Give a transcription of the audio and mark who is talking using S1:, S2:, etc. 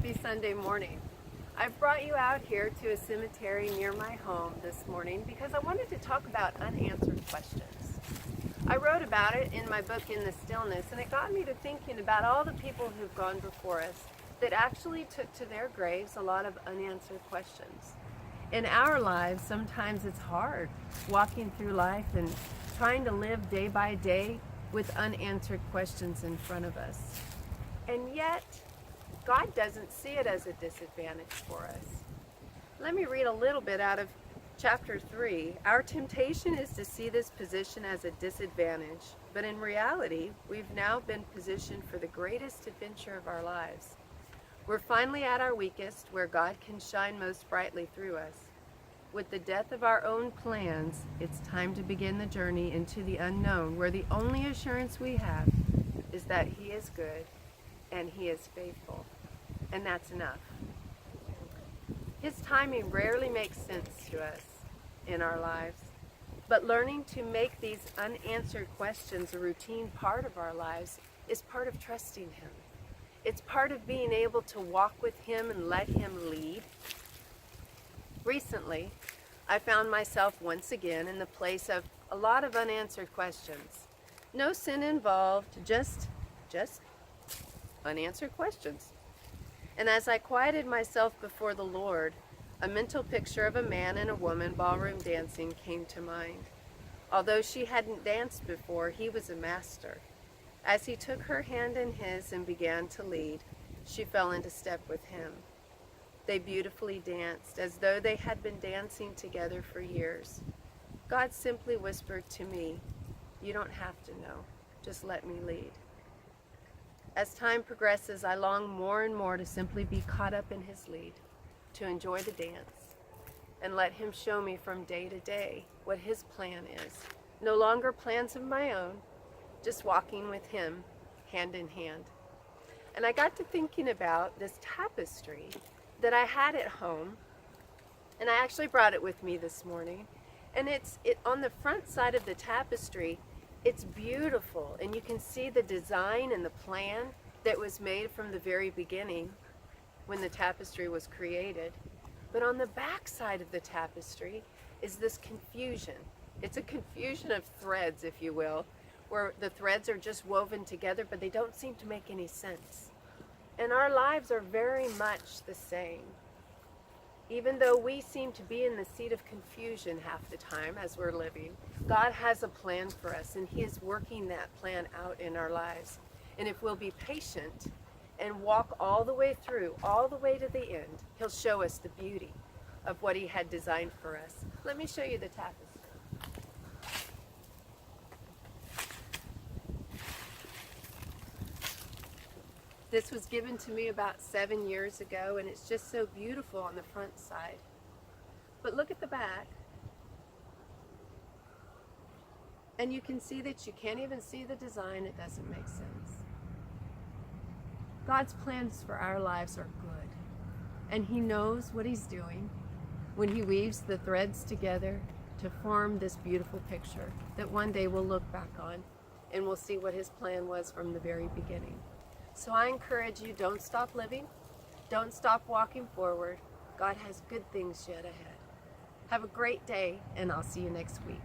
S1: Happy Sunday morning. I've brought you out here to a cemetery near my home this morning because I wanted to talk about unanswered questions. I wrote about it in my book, In the Stillness, and it got me to thinking about all the people who've gone before us that actually took to their graves a lot of unanswered questions. In our lives, sometimes it's hard walking through life and trying to live day by day with unanswered questions in front of us. And yet, God doesn't see it as a disadvantage for us. Let me read a little bit out of chapter 3. Our temptation is to see this position as a disadvantage, but in reality, we've now been positioned for the greatest adventure of our lives. We're finally at our weakest, where God can shine most brightly through us. With the death of our own plans, it's time to begin the journey into the unknown, where the only assurance we have is that He is good and He is faithful. And that's enough. His timing rarely makes sense to us in our lives, but learning to make these unanswered questions a routine part of our lives is part of trusting Him. It's part of being able to walk with Him and let Him lead. Recently, I found myself once again in the place of a lot of unanswered questions. No sin involved, just unanswered questions. And as I quieted myself before the Lord, a mental picture of a man and a woman ballroom dancing came to mind. Although she hadn't danced before, he was a master. As he took her hand in his and began to lead, she fell into step with him. They beautifully danced, as though they had been dancing together for years. God simply whispered to me, "You don't have to know, just let me lead." As time progresses, I long more and more to simply be caught up in His lead, to enjoy the dance, and let Him show me from day to day what His plan is. No longer plans of my own, just walking with Him hand in hand. And I got to thinking about this tapestry that I had at home, and I actually brought it with me this morning. And it's on the front side of the tapestry, it's beautiful, and you can see the design and the plan that was made from the very beginning when the tapestry was created. But on the back side of the tapestry is this confusion. It's a confusion of threads, if you will, where the threads are just woven together, but they don't seem to make any sense. And our lives are very much the same. Even though we seem to be in the seat of confusion half the time as we're living, God has a plan for us, and He is working that plan out in our lives. And if we'll be patient and walk all the way through, all the way to the end, He'll show us the beauty of what He had designed for us. Let me show you the tapestry. This was given to me about 7 years ago, and it's just so beautiful on the front side. But look at the back. And you can see that you can't even see the design. It doesn't make sense. God's plans for our lives are good, and He knows what He's doing when He weaves the threads together to form this beautiful picture that one day we'll look back on and we'll see what His plan was from the very beginning. So I encourage you, don't stop living. Don't stop walking forward. God has good things yet ahead. Have a great day, and I'll see you next week.